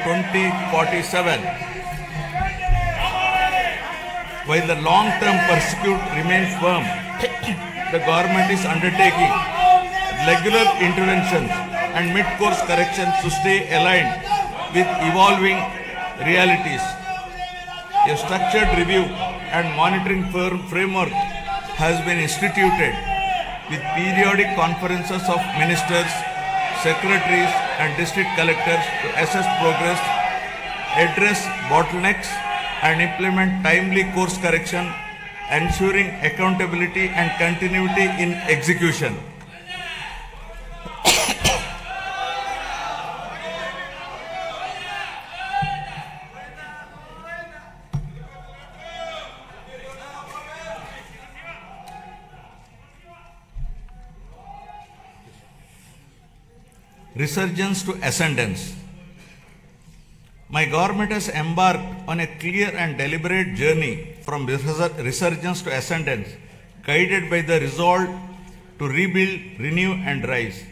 2047. While the long-term pursuit remains firm, the government is undertaking regular interventions and mid-course corrections to stay aligned with evolving realities. A structured review and monitoring framework has been instituted with periodic conferences of ministers, secretaries and district collectors to assess progress, address bottlenecks and implement timely course correction, ensuring accountability and continuity in execution. Resurgence to ascendance. My government has embarked on a clear and deliberate journey from resurgence to ascendance, guided by the resolve to rebuild, renew and rise.